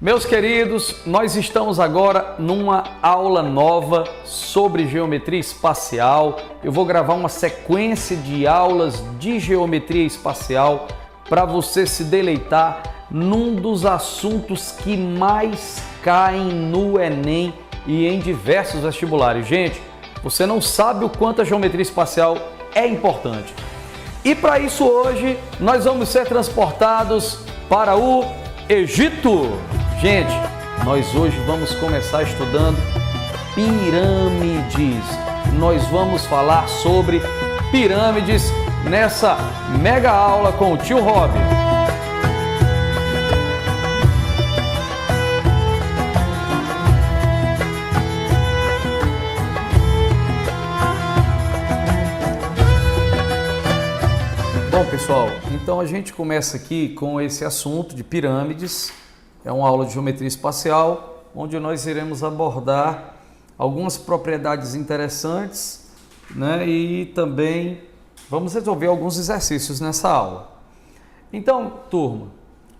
Meus queridos, nós estamos agora numa aula nova sobre geometria espacial. Eu vou gravar uma sequência de aulas de geometria espacial para você se deleitar num dos assuntos que mais caem no Enem e em diversos vestibulares. Gente, você não sabe o quanto a geometria espacial é importante. E para isso hoje nós vamos ser transportados para o Egito. Gente, nós hoje vamos começar estudando pirâmides. Nós vamos falar sobre pirâmides nessa mega aula com o tio Rob. Bom, pessoal, então a gente começa aqui com esse assunto de pirâmides. É uma aula de geometria espacial, onde nós iremos abordar algumas propriedades interessantes, né? E também vamos resolver alguns exercícios nessa aula. Então, turma,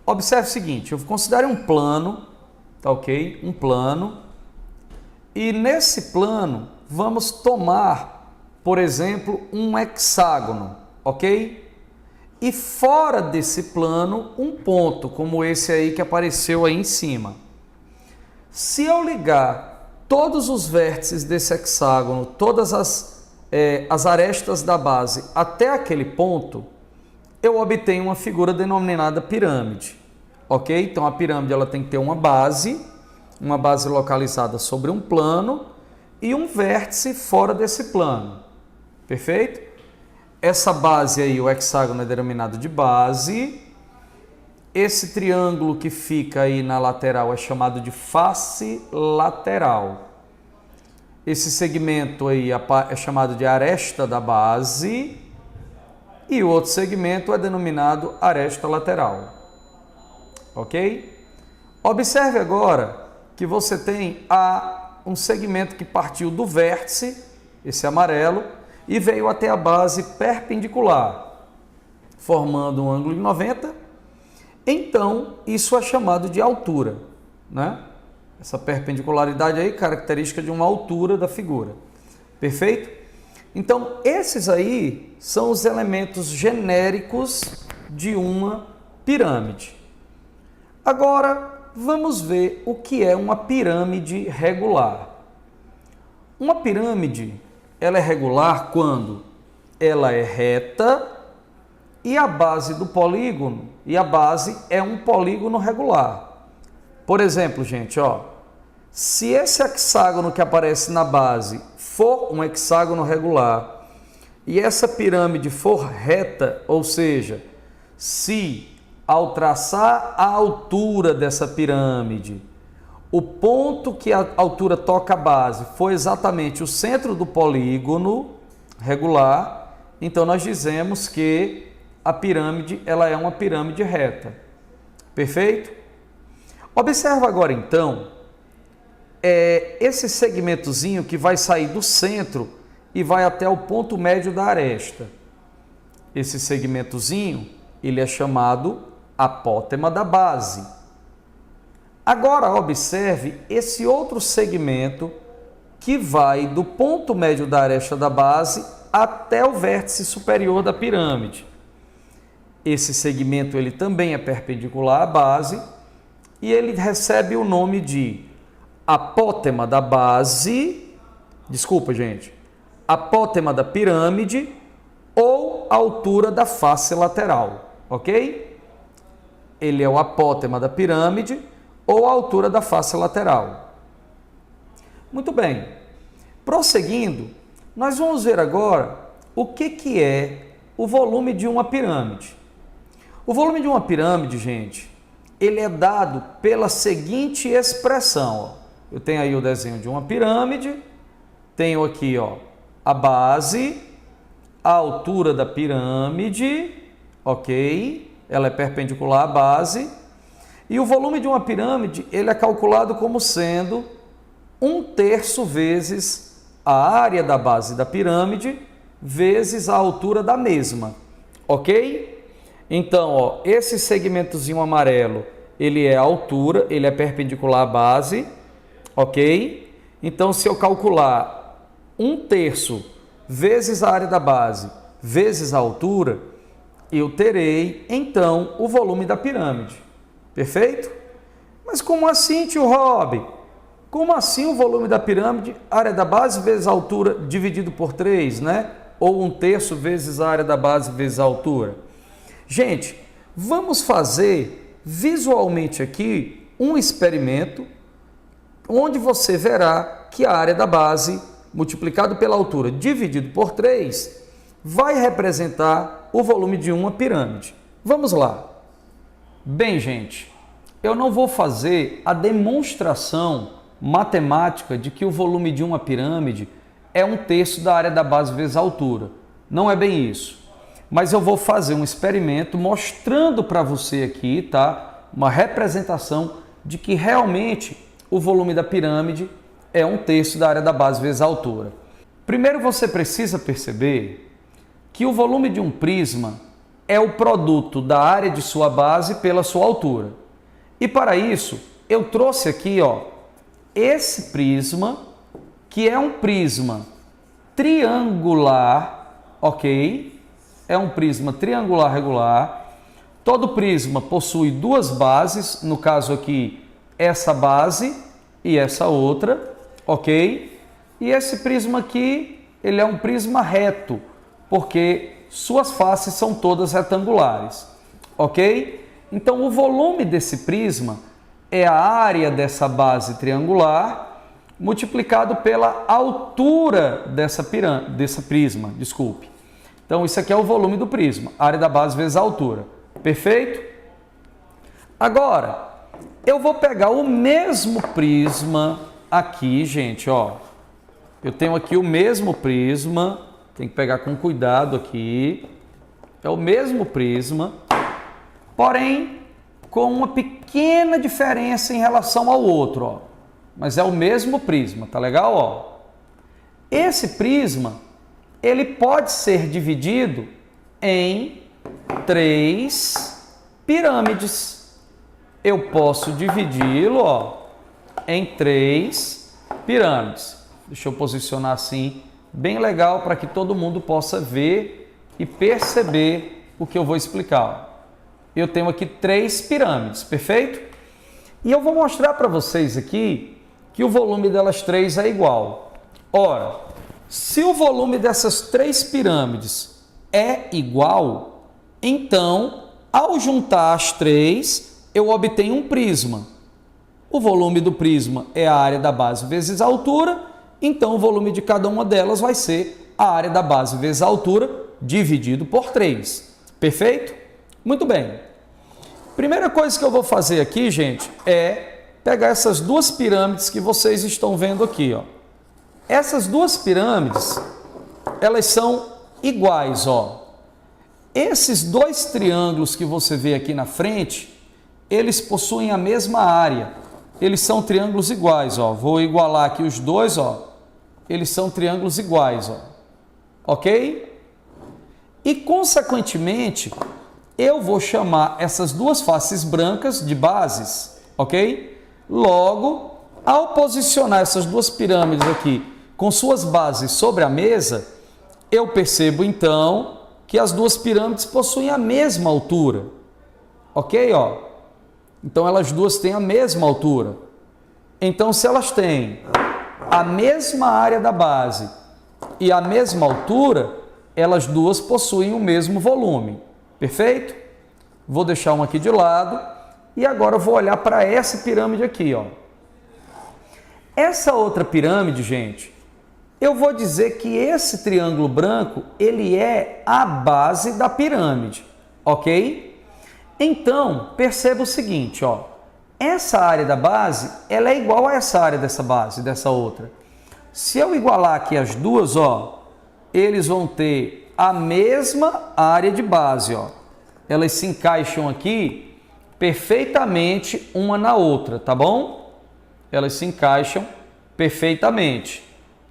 observe o seguinte, eu considero um plano, tá ok? Um plano. E nesse plano, vamos tomar, por exemplo, um hexágono, ok? E fora desse plano, um ponto, como esse aí que apareceu aí em cima. Se eu ligar todos os vértices desse hexágono, todas as arestas da base até aquele ponto, eu obtenho uma figura denominada pirâmide, ok? Então a pirâmide ela tem que ter uma base localizada sobre um plano e um vértice fora desse plano, perfeito? Essa base aí, o hexágono é denominado de base. Esse triângulo que fica aí na lateral é chamado de face lateral. Esse segmento aí é chamado de aresta da base. E o outro segmento é denominado aresta lateral. Ok? Observe agora que você tem um segmento que partiu do vértice, esse amarelo, e veio até a base perpendicular, formando um ângulo de 90. Então, isso é chamado de altura, né? Essa perpendicularidade aí, característica de uma altura da figura. Perfeito? Então, esses aí são os elementos genéricos de uma pirâmide. Agora, vamos ver o que é uma pirâmide regular. Uma pirâmide ela é regular quando ela é reta e a base do polígono, e a base é um polígono regular. Por exemplo, gente, ó, se esse hexágono que aparece na base for um hexágono regular e essa pirâmide for reta, ou seja, se ao traçar a altura dessa pirâmide, o ponto que a altura toca a base foi exatamente o centro do polígono regular, então nós dizemos que a pirâmide ela é uma pirâmide reta. Perfeito? Observa agora então esse segmentozinho que vai sair do centro e vai até o ponto médio da aresta. Esse segmentozinho ele é chamado apótema da base. Agora observe esse outro segmento que vai do ponto médio da aresta da base até o vértice superior da pirâmide. Esse segmento ele também é perpendicular à base e ele recebe o nome de apótema da base, apótema da pirâmide ou altura da face lateral, ok? Ele é o apótema da pirâmide ou a altura da face lateral. Muito bem. Prosseguindo, nós vamos ver agora o que é o volume de uma pirâmide. O volume de uma pirâmide, gente, ele é dado pela seguinte expressão. Ó. Eu tenho aí o desenho de uma pirâmide, tenho aqui ó, a base, a altura da pirâmide, ok? Ela é perpendicular à base. E o volume de uma pirâmide, ele é calculado como sendo 1/3 vezes a área da base da pirâmide vezes a altura da mesma, ok? Então, ó, esse segmentozinho amarelo ele é a altura, ele é perpendicular à base, ok? Então, se eu calcular 1/3 vezes a área da base vezes a altura, eu terei, então, o volume da pirâmide. Perfeito? Mas como assim, tio Rob? Como assim o volume da pirâmide, área da base vezes a altura dividido por 3, né? Ou 1/3 vezes a área da base vezes a altura? Gente, vamos fazer visualmente aqui um experimento onde você verá que a área da base multiplicado pela altura dividido por 3 vai representar o volume de uma pirâmide. Vamos lá. Bem, gente, eu não vou fazer a demonstração matemática de que o volume de uma pirâmide é 1/3 da área da base vezes a altura. Não é bem isso. Mas eu vou fazer um experimento mostrando para você aqui, tá? Uma representação de que realmente o volume da pirâmide é 1/3 da área da base vezes a altura. Primeiro você precisa perceber que o volume de um prisma é o produto da área de sua base pela sua altura. E para isso, eu trouxe aqui, ó, esse prisma, que é um prisma triangular, ok? É um prisma triangular regular. Todo prisma possui duas bases, no caso aqui, essa base e essa outra, ok? E esse prisma aqui, ele é um prisma reto, porque suas faces são todas retangulares, ok? Então, o volume desse prisma é a área dessa base triangular multiplicado pela altura dessa prisma, desculpe. Então, isso aqui é o volume do prisma, área da base vezes a altura. Perfeito? Agora, eu vou pegar o mesmo prisma aqui, gente, ó. Eu tenho aqui o mesmo prisma, tem que pegar com cuidado aqui. É o mesmo prisma, porém com uma pequena diferença em relação ao outro, ó. Mas é o mesmo prisma, tá legal, ó? Esse prisma, ele pode ser dividido em 3 pirâmides. Eu posso dividi-lo, ó, em 3 pirâmides. Deixa eu posicionar assim, bem legal, para que todo mundo possa ver e perceber o que eu vou explicar. Eu tenho aqui 3 pirâmides, perfeito? E eu vou mostrar para vocês aqui que o volume delas 3 é igual. Ora, se o volume dessas 3 pirâmides é igual, então, ao juntar as 3, eu obtenho um prisma. O volume do prisma é a área da base vezes a altura, então o volume de cada uma delas vai ser a área da base vezes a altura dividido por 3. Perfeito? Muito bem. Primeira coisa que eu vou fazer aqui, gente, é pegar essas 2 pirâmides que vocês estão vendo aqui, ó. Essas 2 pirâmides, elas são iguais, ó. Esses 2 triângulos que você vê aqui na frente, eles possuem a mesma área. Eles são triângulos iguais, ó. Vou igualar aqui os dois, ó. Eles são triângulos iguais, ó. Ok? E, consequentemente, eu vou chamar essas 2 faces brancas de bases, ok? Logo, ao posicionar essas 2 pirâmides aqui com suas bases sobre a mesa, eu percebo, então, que as 2 pirâmides possuem a mesma altura, ok? Ó. Então, elas duas têm a mesma altura. Então, se elas têm a mesma área da base e a mesma altura, elas duas possuem o mesmo volume. Perfeito? Vou deixar uma aqui de lado e agora eu vou olhar para essa pirâmide aqui, ó. Essa outra pirâmide, gente, eu vou dizer que esse triângulo branco, ele é a base da pirâmide, ok? Então, perceba o seguinte, ó. Essa área da base, ela é igual a essa área dessa base, dessa outra. Se eu igualar aqui as duas, ó, eles vão ter a mesma área de base, ó. Elas se encaixam aqui perfeitamente uma na outra, tá bom? Elas se encaixam perfeitamente.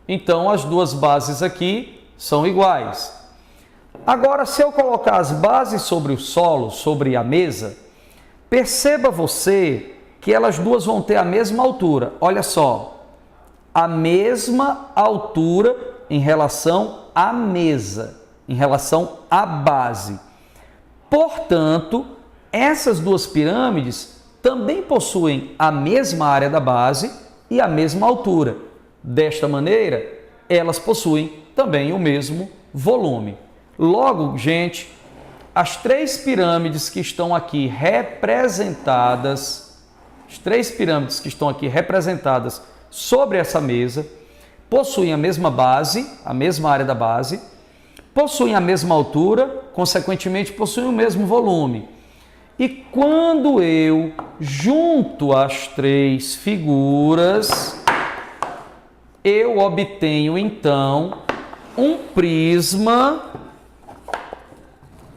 Então, as 2 bases aqui são iguais. Agora, se eu colocar as bases sobre o solo, sobre a mesa, Perceba você que elas duas vão ter a mesma altura. Olha só, a mesma altura em relação à mesa, em relação à base. Portanto, essas duas pirâmides também possuem a mesma área da base e a mesma altura. Desta maneira, elas possuem também o mesmo volume. Logo, gente, as três pirâmides que estão aqui representadas, sobre essa mesa, possuem a mesma base, a mesma área da base, possuem a mesma altura, consequentemente possuem o mesmo volume. E quando eu junto as três figuras, eu obtenho então um prisma,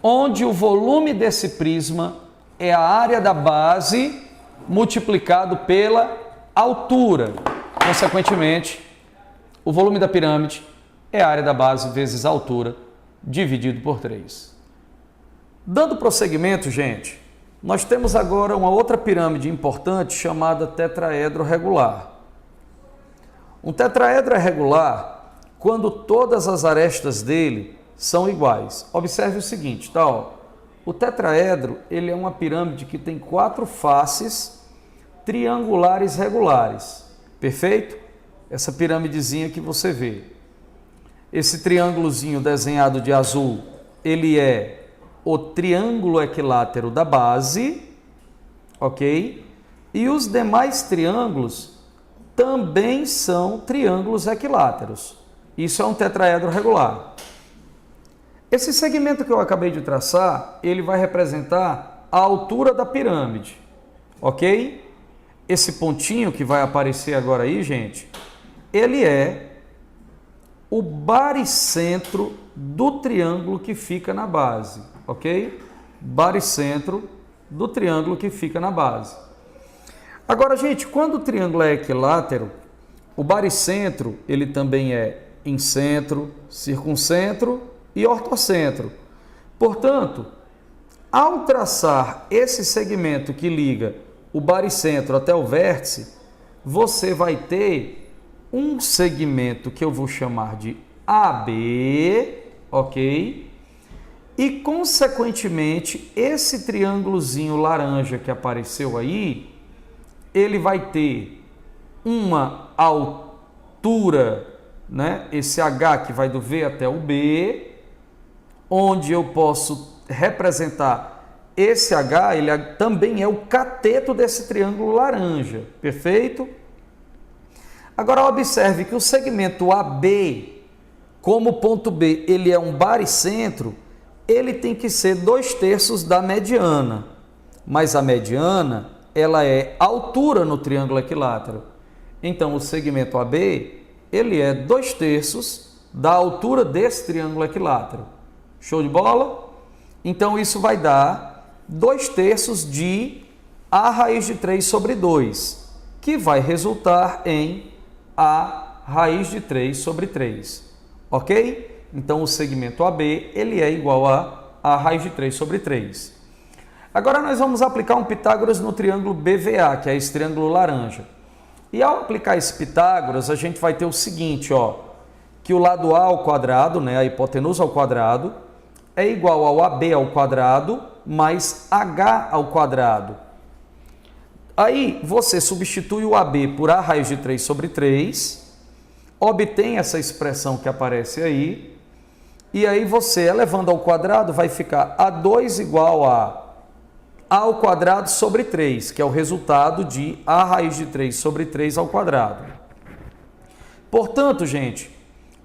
onde o volume desse prisma é a área da base multiplicado pela altura. Consequentemente, o volume da pirâmide é a área da base vezes a altura, dividido por 3. Dando prosseguimento, gente, nós temos agora uma outra pirâmide importante chamada tetraedro regular. Um tetraedro é regular quando todas as arestas dele são iguais. Observe o seguinte, tá? Ó. O tetraedro ele é uma pirâmide que tem 4 faces triangulares regulares. Perfeito? Essa pirâmidezinha que você vê. Esse triângulozinho desenhado de azul, ele é o triângulo equilátero da base, ok? E os demais triângulos também são triângulos equiláteros. Isso é um tetraedro regular. Esse segmento que eu acabei de traçar, ele vai representar a altura da pirâmide, ok? Esse pontinho que vai aparecer agora aí, gente, ele é o baricentro do triângulo que fica na base, ok? Baricentro do triângulo que fica na base. Agora, gente, quando o triângulo é equilátero, o baricentro, ele também é incentro, circuncentro e ortocentro. Portanto, ao traçar esse segmento que liga o baricentro até o vértice, você vai ter um segmento que eu vou chamar de AB, ok? E, consequentemente, esse triângulozinho laranja que apareceu aí, ele vai ter uma altura, né? Esse H que vai do V até o B, onde eu posso representar esse H, ele também é o cateto desse triângulo laranja, perfeito? Agora observe que o segmento AB, como ponto B, ele é um baricentro, ele tem que ser 2/3 da mediana, mas a mediana, ela é altura no triângulo equilátero. Então, o segmento AB, ele é 2/3 da altura desse triângulo equilátero. Show de bola? Então, isso vai dar 2/3 de A raiz de 3 sobre 2, que vai resultar em A raiz de 3 sobre 3. Ok? Então, o segmento AB, ele é igual a A raiz de 3 sobre 3. Agora, nós vamos aplicar um Pitágoras no triângulo BVA, que é esse triângulo laranja. E ao aplicar esse Pitágoras, a gente vai ter o seguinte, ó, que o lado A ao quadrado, né, a hipotenusa ao quadrado, é igual ao AB ao quadrado mais H ao quadrado. Aí você substitui o AB por A raiz de 3 sobre 3, obtém essa expressão que aparece aí, e aí você, elevando ao quadrado, vai ficar A2 igual a A ao quadrado sobre 3, que é o resultado de A raiz de 3 sobre 3 ao quadrado. Portanto, gente,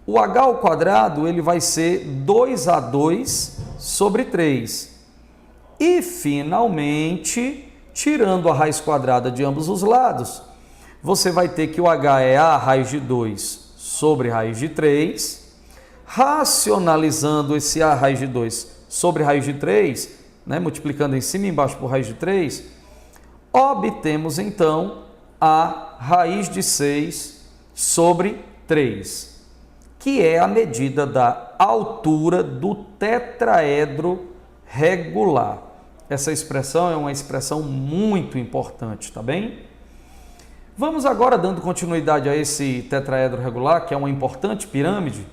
o H ao quadrado ele vai ser 2A2 sobre 3. E, finalmente, tirando a raiz quadrada de ambos os lados, você vai ter que o H é A raiz de 2 sobre raiz de 3. Racionalizando esse A raiz de 2 sobre raiz de 3, né, multiplicando em cima e embaixo por raiz de 3, obtemos, então, A raiz de 6 sobre 3, que é a medida da altura do tetraedro regular. essa expressão é uma expressão muito importante, tá bem? Vamos agora, dando continuidade a esse tetraedro regular, que é uma importante pirâmide,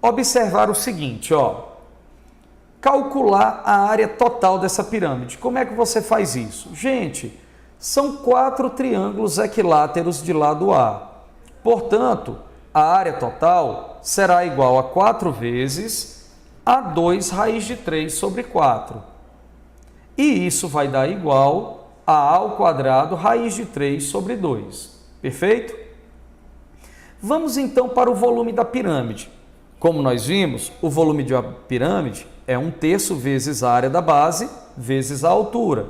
observar o seguinte, ó. Calcular a área total dessa pirâmide. Como é que você faz isso? Gente, são 4 triângulos equiláteros de lado A. Portanto, a área total será igual a 4 vezes A2 raiz de 3 sobre 4. E isso vai dar igual a A ao quadrado raiz de 3 sobre 2. Perfeito? Vamos então para o volume da pirâmide. Como nós vimos, o volume de uma pirâmide é 1/3 vezes a área da base vezes a altura.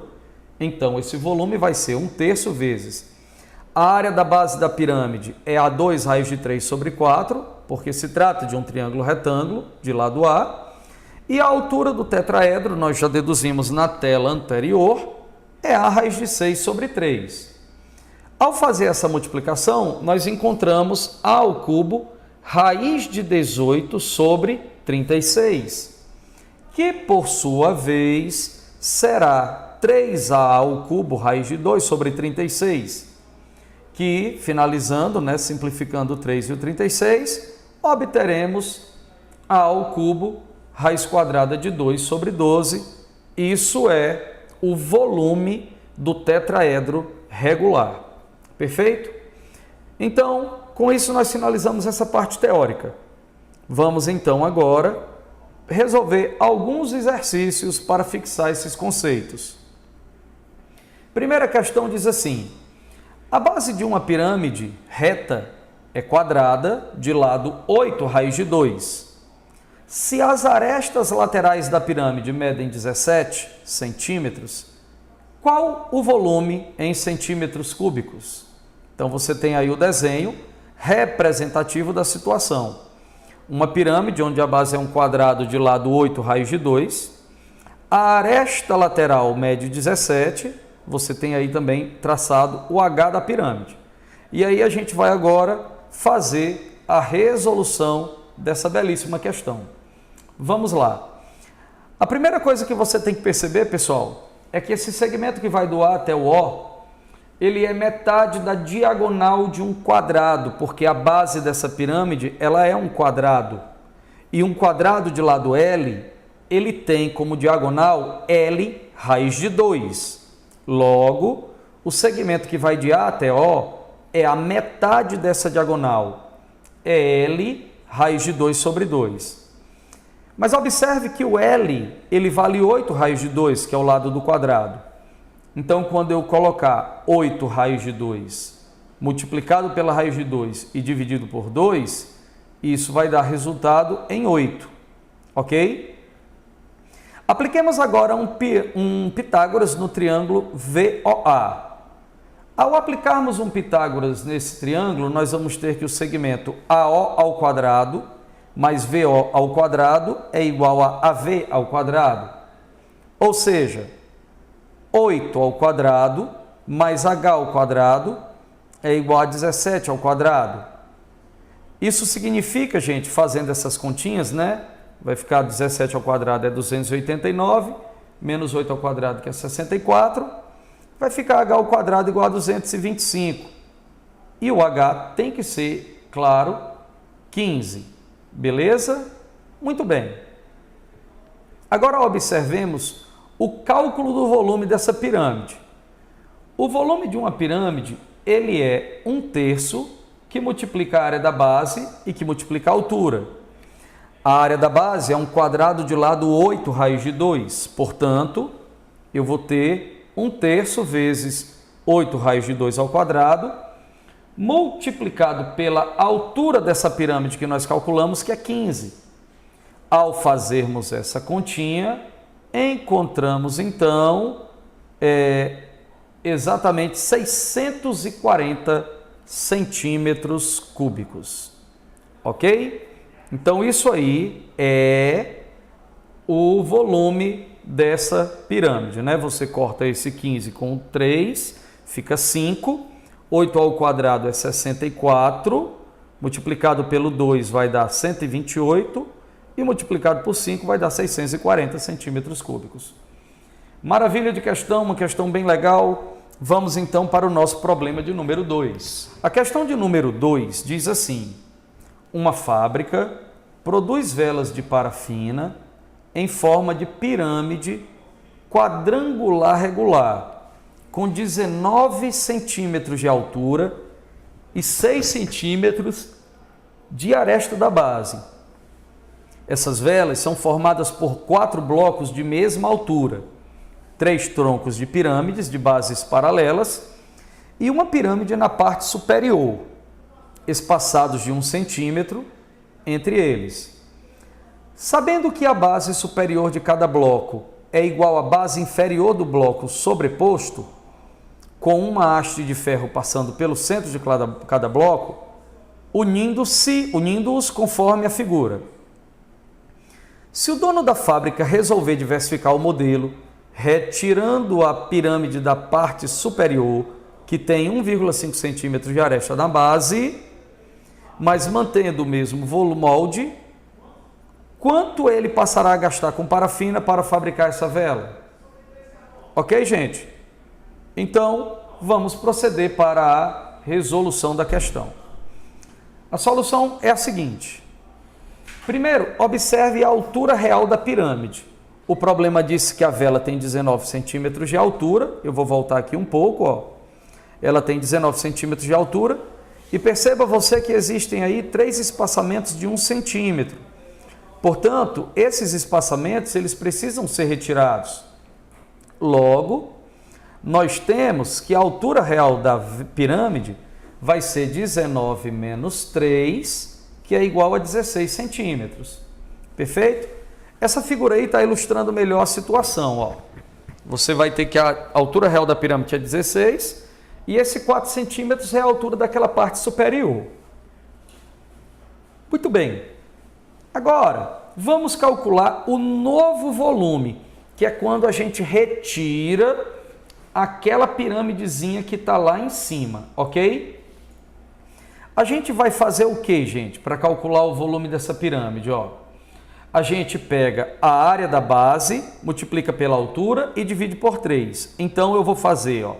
Então, esse volume vai ser 1/3 vezes a área da base da pirâmide é A2 raiz de 3 sobre 4, porque se trata de um triângulo retângulo de lado A. E a altura do tetraedro, nós já deduzimos na tela anterior, é A raiz de 6 sobre 3. Ao fazer essa multiplicação, nós encontramos A ao cubo raiz de 18 sobre 36, que por sua vez será 3A ao cubo raiz de 2 sobre 36, que finalizando, simplificando o 3 e o 36, obteremos A ao cubo raiz quadrada de 2 sobre 12. Isso é o volume do tetraedro regular. Perfeito? Então, com isso nós finalizamos essa parte teórica. Vamos então agora resolver alguns exercícios para fixar esses conceitos. Primeira questão diz assim: a base de uma pirâmide reta é quadrada de lado 8 raiz de 2. Se as arestas laterais da pirâmide medem 17 centímetros, qual o volume em centímetros cúbicos? Então você tem aí o desenho representativo da situação. Uma pirâmide onde a base é um quadrado de lado 8 raiz de 2, a aresta lateral mede 17, você tem aí também traçado o H da pirâmide. E aí a gente vai agora fazer a resolução dessa belíssima questão. Vamos lá. A primeira coisa que você tem que perceber, pessoal, é que esse segmento que vai do A até o O, ele é metade da diagonal de um quadrado, porque a base dessa pirâmide, ela é um quadrado. E um quadrado de lado L, ele tem como diagonal L raiz de 2. Logo, o segmento que vai de A até O é a metade dessa diagonal. É L raiz de 2 sobre 2. Mas observe que o L, ele vale 8 raiz de 2, que é o lado do quadrado. Então, quando eu colocar 8 raiz de 2 multiplicado pela raiz de 2 e dividido por 2, isso vai dar resultado em 8. Ok? Apliquemos agora um Pitágoras no triângulo VOA. Ao aplicarmos um Pitágoras nesse triângulo, nós vamos ter que o segmento AO ao quadrado mais VO ao quadrado é igual a AV ao quadrado. Ou seja, 8 ao quadrado mais H ao quadrado é igual a 17 ao quadrado. Isso significa, gente, fazendo essas continhas, vai ficar 17 ao quadrado é 289, menos 8 ao quadrado que é 64, vai ficar H ao quadrado igual a 225. E o H tem que ser, claro, 15. Beleza? Muito bem. Agora observemos o cálculo do volume dessa pirâmide. O volume de uma pirâmide, ele é 1/3 que multiplica a área da base e que multiplica a altura. A área da base é um quadrado de lado 8 raiz de 2. Portanto, eu vou ter 1/3 vezes 8 raiz de 2 ao quadrado, multiplicado pela altura dessa pirâmide que nós calculamos, que é 15. Ao fazermos essa continha, encontramos então exatamente 640 centímetros cúbicos. Ok? Então isso aí é o volume dessa pirâmide, Você corta esse 15 com 3, fica 5. 8 ao quadrado é 64, multiplicado pelo 2 vai dar 128 e multiplicado por 5 vai dar 640 centímetros cúbicos. Maravilha de questão, uma questão bem legal. Vamos então para o nosso problema de número 2. A questão de número 2 diz assim: uma fábrica produz velas de parafina em forma de pirâmide quadrangular regular, com 19 centímetros de altura e 6 centímetros de aresta da base. Essas velas são formadas por 4 blocos de mesma altura, 3 troncos de pirâmides de bases paralelas e uma pirâmide na parte superior, espaçados de 1 centímetro entre eles. Sabendo que a base superior de cada bloco é igual à base inferior do bloco sobreposto, com uma haste de ferro passando pelo centro de cada bloco, unindo-os conforme a figura. Se o dono da fábrica resolver diversificar o modelo, retirando a pirâmide da parte superior, que tem 1,5 centímetros de aresta na base, mas mantendo o mesmo molde, quanto ele passará a gastar com parafina para fabricar essa vela? Ok, gente? Então, vamos proceder para a resolução da questão. A solução é a seguinte. Primeiro, observe a altura real da pirâmide. O problema disse que a vela tem 19 centímetros de altura. Eu vou voltar aqui um pouco, ó. Ela tem 19 centímetros de altura. E perceba você que existem aí 3 espaçamentos de 1 centímetro. Portanto, esses espaçamentos eles precisam ser retirados. Logo, nós temos que a altura real da pirâmide vai ser 19 menos 3, que é igual a 16 centímetros. Perfeito? Essa figura aí está ilustrando melhor a situação. Ó. Você vai ter que a altura real da pirâmide é 16 e esse 4 centímetros é a altura daquela parte superior. Muito bem. Agora, vamos calcular o novo volume, que é quando a gente retira aquela pirâmidezinha que está lá em cima, ok? A gente vai fazer o que, gente, para calcular o volume dessa pirâmide? Ó, a gente pega a área da base, multiplica pela altura e divide por 3. Então, eu vou fazer, ó,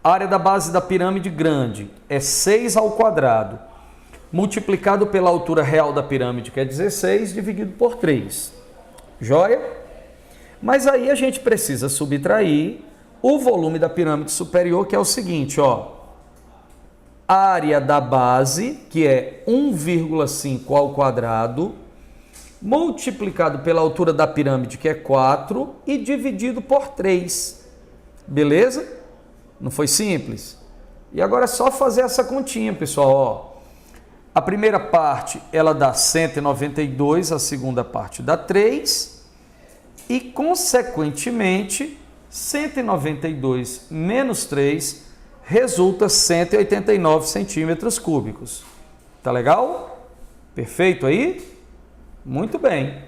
a área da base da pirâmide grande é 6 ao quadrado, multiplicado pela altura real da pirâmide, que é 16, dividido por 3. Joia? Mas aí a gente precisa subtrair o volume da pirâmide superior, que é o seguinte, ó. Área da base, que é 1,5 ao quadrado, multiplicado pela altura da pirâmide, que é 4, e dividido por 3. Beleza? Não foi simples? E agora é só fazer essa continha, pessoal, ó. A primeira parte, ela dá 192, a segunda parte dá 3, e, consequentemente, 192 menos 3 resulta 189 centímetros cúbicos. Tá legal? Perfeito aí? Muito bem.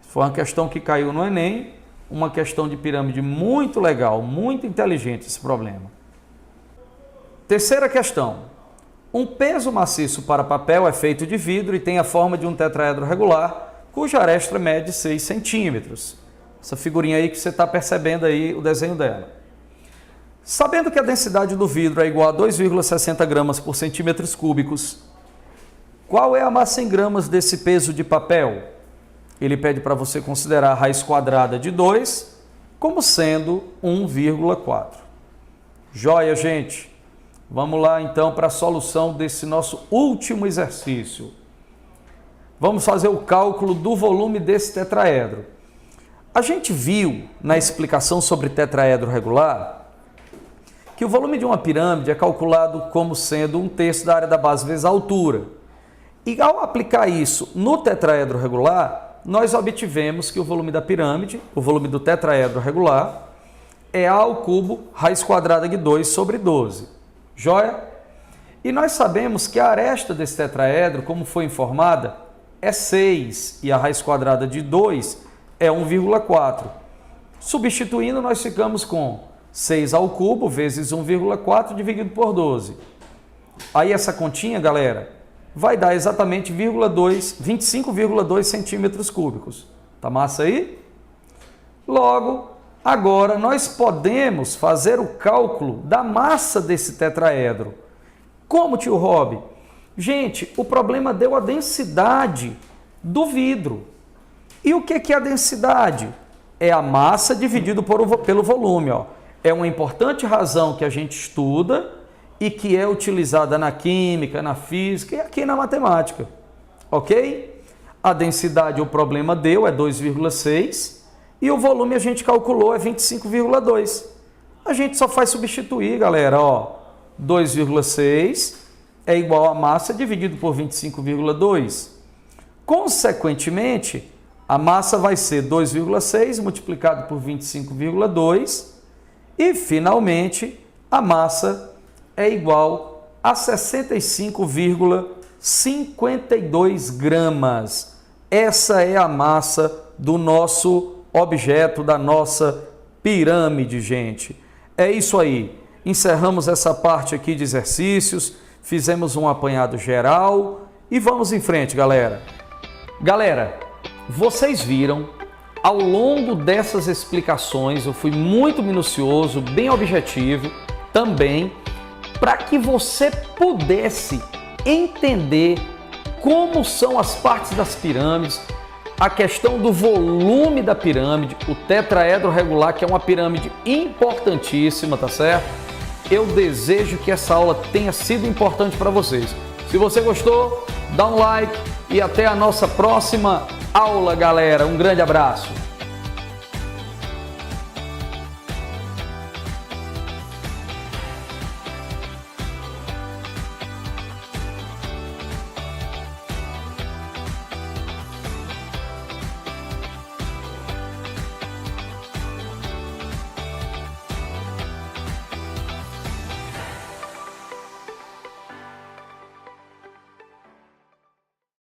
Foi uma questão que caiu no Enem, uma questão de pirâmide muito legal, muito inteligente esse problema. Terceira questão. Um peso maciço para papel é feito de vidro e tem a forma de um tetraedro regular, cuja aresta mede 6 centímetros. Essa figurinha aí que você está percebendo aí o desenho dela. Sabendo que a densidade do vidro é igual a 2,60 gramas por centímetros cúbicos, qual é a massa em gramas desse peso de papel? Ele pede para você considerar a raiz quadrada de 2 como sendo 1,4. Joia, gente! Vamos lá, então, para a solução desse nosso último exercício. Vamos fazer o cálculo do volume desse tetraedro. A gente viu na explicação sobre tetraedro regular que o volume de uma pirâmide é calculado como sendo 1/3 da área da base vezes a altura. E ao aplicar isso no tetraedro regular, nós obtivemos que o volume da pirâmide, o volume do tetraedro regular, é A ao cubo raiz quadrada de 2 sobre 12. Joia? E nós sabemos que a aresta desse tetraedro, como foi informada, é 6 e a raiz quadrada de 2 é 1,4. Substituindo, nós ficamos com 6 ao cubo vezes 1,4 dividido por 12. Aí essa continha, galera, vai dar exatamente 25,2 centímetros cúbicos. Tá massa aí? Logo, Agora, nós podemos fazer o cálculo da massa desse tetraedro. Como, tio Rob? Gente, o problema deu a densidade do vidro. E o que é a densidade? É a massa dividido pelo volume. Ó. É uma importante razão que a gente estuda e que é utilizada na química, na física e aqui na matemática. Ok? A densidade, o problema deu, é 2,6 e o volume a gente calculou é 25,2. A gente só faz substituir, galera. 2,6 é igual a massa dividido por 25,2. Consequentemente, a massa vai ser 2,6 multiplicado por 25,2 e, finalmente, a massa é igual a 65,52 gramas. Essa é a massa do nosso objeto, da nossa pirâmide, gente. É isso aí. Encerramos essa parte aqui de exercícios, fizemos um apanhado geral e vamos em frente, galera. Galera, vocês viram, ao longo dessas explicações, eu fui muito minucioso, bem objetivo também, para que você pudesse entender como são as partes das pirâmides, a questão do volume da pirâmide, o tetraedro regular, que é uma pirâmide importantíssima, tá certo? Eu desejo que essa aula tenha sido importante para vocês. Se você gostou, dá um like e até a nossa próxima aula, galera. Um grande abraço.